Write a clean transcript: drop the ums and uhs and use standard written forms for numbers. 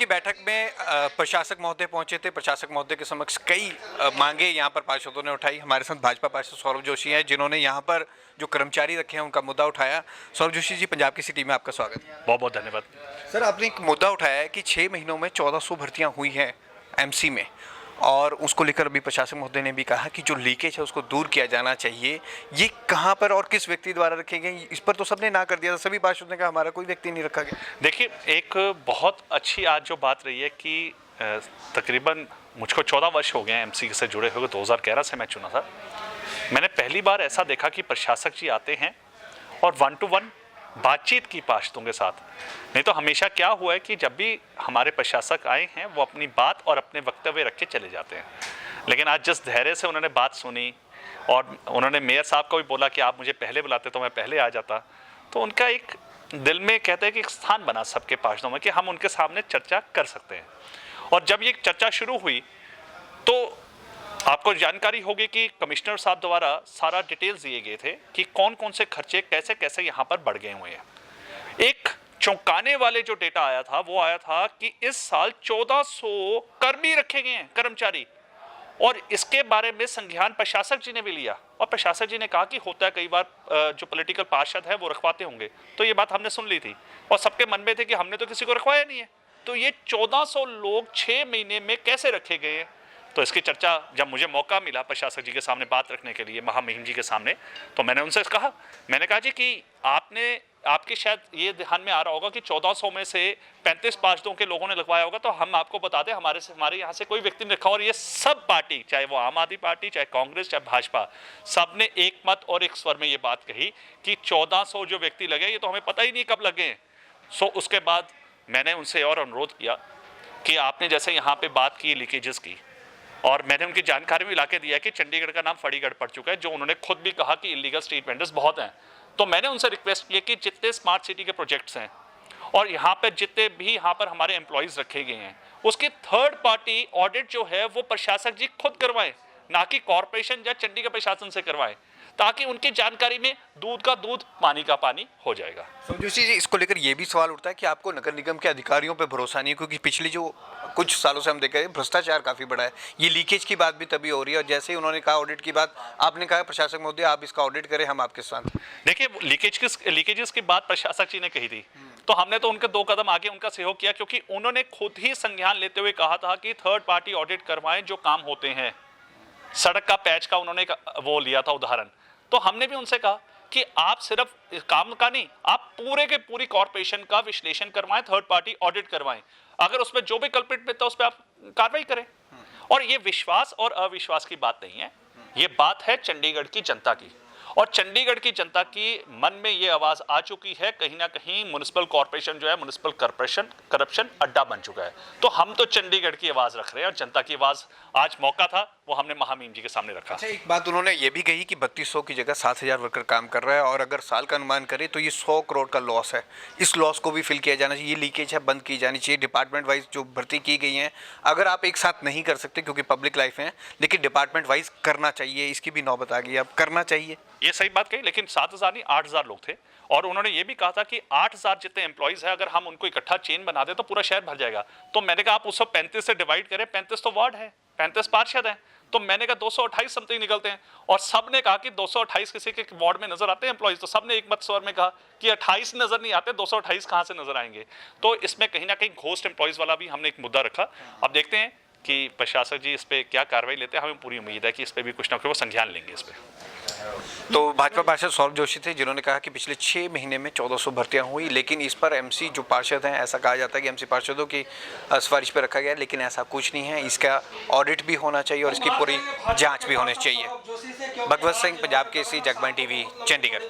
की बैठक में प्रशासक महोदय पहुंचे थे। प्रशासक महोदय के समक्ष कई मांगे यहाँ पर पार्षदों ने उठाई। हमारे साथ भाजपा पार्षद सौरभ जोशी हैं, जिन्होंने यहाँ पर जो कर्मचारी रखे हैं उनका मुद्दा उठाया। सौरभ जोशी जी, पंजाब की सिटी में आपका स्वागत है। बहुत बहुत धन्यवाद। सर, आपने एक मुद्दा उठाया है कि 6 महीनों में 1400 भर्तियाँ हुई हैं एमसी में, और उसको लेकर अभी प्रशासक महोदय ने भी कहा कि जो लीकेज है उसको दूर किया जाना चाहिए। ये कहाँ पर और किस व्यक्ति द्वारा रखे गए, इस पर तो सबने ना कर दिया था। सभी पार्षदों ने कहा हमारा कोई व्यक्ति नहीं रखा गया। देखिए, एक बहुत अच्छी आज जो बात रही है कि तकरीबन मुझको 14 वर्ष हो गए हैं एमसी से जुड़े हुए। 2011 से मैं चुना था। मैंने पहली बार ऐसा देखा कि प्रशासक जी आते हैं और 1 to 1 बातचीत की पार्षदों के साथ। नहीं तो हमेशा क्या हुआ है कि जब भी हमारे प्रशासक आए हैं वो अपनी बात और अपने वक्तव्य रख के चले जाते हैं। लेकिन आज जिस धैर्य से उन्होंने बात सुनी और उन्होंने मेयर साहब को भी बोला कि आप मुझे पहले बुलाते तो मैं पहले आ जाता, तो उनका एक दिल में कहते हैं कि एक स्थान बना सबके पार्षदों में कि हम उनके सामने चर्चा कर सकते हैं। और जब ये चर्चा शुरू हुई तो आपको जानकारी होगी कि कमिश्नर साहब द्वारा सारा डिटेल्स दिए गए थे कि कौन कौन से खर्चे कैसे कैसे यहाँ पर बढ़ गए हुए हैं। एक चौंकाने वाले जो डेटा आया था वो आया था कि इस साल 1400 कर्मी रखे गए हैं, कर्मचारी, और इसके बारे में संज्ञान प्रशासक जी ने भी लिया। और प्रशासक जी ने कहा कि होता है कई बार जो पॉलिटिकल पार्षद है वो रखवाते होंगे, तो ये बात हमने सुन ली थी और सबके मन में थे कि हमने तो किसी को रखवाया नहीं है, तो ये 1400 लोग 6 महीने में कैसे रखे गए हैं। तो इसकी चर्चा जब मुझे मौका मिला प्रशासक जी के सामने बात रखने के लिए, महामहिम जी के सामने, तो मैंने उनसे कहा, मैंने कहा जी कि आपके शायद ये ध्यान में आ रहा होगा कि 1400 में से 35 पार्षदों के लोगों ने लगवाया होगा, तो हम आपको बता दें हमारे यहाँ से कोई व्यक्ति नहीं रखा। और ये सब पार्टी, चाहे वो आम आदमी पार्टी, चाहे कांग्रेस, चाहे भाजपा, सब ने एक मत और एक स्वर में ये बात कही कि 1400 जो व्यक्ति लगे ये तो हमें पता ही नहीं कब लगे हैं। सो उसके बाद मैंने उनसे और अनुरोध किया कि आपने जैसे यहाँ पे बात की लीकेजेस की, और मैंने उनकी जानकारी भी ला के दिया कि चंडीगढ़ का नाम फरीगढ़ पड़ चुका है, जो उन्होंने खुद भी कहा कि इलीगल स्ट्रीट वेंडर्स बहुत हैं। तो मैंने उनसे रिक्वेस्ट किया कि जितने स्मार्ट सिटी के प्रोजेक्ट्स हैं और यहाँ पर जितने भी यहाँ पर हमारे एम्प्लॉयज़ रखे गए हैं, उसके थर्ड पार्टी ऑडिट जो है वो प्रशासक जी खुद करवाएं, ना कि कॉरपोरेशन या चंडीगढ़ प्रशासन से करवाएं, ताकि उनकी जानकारी में दूध का दूध पानी का पानी हो जाएगा। जोशी जी, इसको लेकर ये भी सवाल उठता है कि आपको नगर निगम के अधिकारियों पे भरोसा नहीं है, क्योंकि पिछले जो कुछ सालों से हम देख रहे हैं भ्रष्टाचार काफ़ी बड़ा है। ये लीकेज की बात भी तभी हो रही है, और जैसे ही उन्होंने कहा ऑडिट की बात, आपने कहा प्रशासक महोदय आप इसका ऑडिट करें, हम आपके साथ। देखिए, लीकेजेस की बात प्रशासक जी ने कही थी, तो हमने तो उनके 2 कदम आगे उनका सहयोग किया, क्योंकि उन्होंने खुद ही संज्ञान लेते हुए कहा था कि थर्ड पार्टी ऑडिट करवाएं जो काम होते हैं। सड़क का पैच का उन्होंने वो लिया था उदाहरण, तो हमने भी उनसे कहा कि आप सिर्फ काम का नहीं, आप पूरे के पूरी कॉर्पोरेशन का विश्लेषण करवाएं, थर्ड पार्टी ऑडिट करवाएं, अगर उसमें जो भी कल्प्रिट मिलता है उस पर आप कार्रवाई करें। और ये विश्वास और अविश्वास की बात नहीं है, ये बात है चंडीगढ़ की जनता की, और चंडीगढ़ की जनता की मन में ये आवाज़ आ चुकी है, कहीं ना कहीं म्युनिसिपल कॉर्पोरेशन जो है म्युनिसिपल करप्शन अड्डा बन चुका है। तो हम तो चंडीगढ़ की आवाज़ रख रहे हैं, और जनता की आवाज़ आज मौका था वो हमने महामहिम जी के सामने रखा। अच्छा, एक बात उन्होंने ये भी कही कि 3200 की जगह 7000 वर्कर काम कर रहा है, और अगर साल का अनुमान करें तो ये 100 करोड़ का लॉस है। इस लॉस को भी फिल किया जाना चाहिए, ये लीकेज है बंद की जानी चाहिए। डिपार्टमेंट वाइज जो भर्ती की गई हैं, अगर आप एक साथ नहीं कर सकते क्योंकि पब्लिक लाइफ है, लेकिन डिपार्टमेंट वाइज करना चाहिए, इसकी भी नौबत आ गई, अब करना चाहिए। ये सही बात कही, लेकिन 7000 नहीं 8000 लोग थे, और उन्होंने ये भी कहा था कि 8000 जितने एम्प्लॉइज हैं अगर हम उनको इकट्ठा चेन बना दें तो पूरा शहर भर जाएगा। तो मैंने कहा आप उसको 35 से डिवाइड करें, 35 तो वार्ड है, 35 पार्षद हैं, तो मैंने कहा 228 समथिंग निकलते हैं। और सब ने कहा कि 228 किसी के वार्ड में नजर आते हैं एम्प्लॉइज, तो सब ने एक मत स्वर में कहा कि 28 नजर नहीं आते, 228 कहाँ से नजर आएंगे। तो इसमें कहीं ना कहीं घोस्ट एम्प्लॉइज वाला भी हमने एक मुद्दा रखा। अब देखते हैं कि प्रशासक जी इस पर क्या कार्रवाई लेते हैं, हमें पूरी उम्मीद है कि इस पर भी कुछ ना कुछ वो संज्ञान लेंगे इस पर। तो भाजपा पार्षद सौरभ जोशी थे, जिन्होंने कहा कि पिछले 6 महीने में 1400 भर्तियां हुई, लेकिन इस पर एमसी जो पार्षद हैं, ऐसा कहा जाता है कि एमसी पार्षदों की सिफारिश पर रखा गया, लेकिन ऐसा कुछ नहीं है। इसका ऑडिट भी होना चाहिए और इसकी पूरी जांच भी होनी चाहिए। भगवत सिंह, पंजाब केसरी, जगबानी टीवी, चंडीगढ़।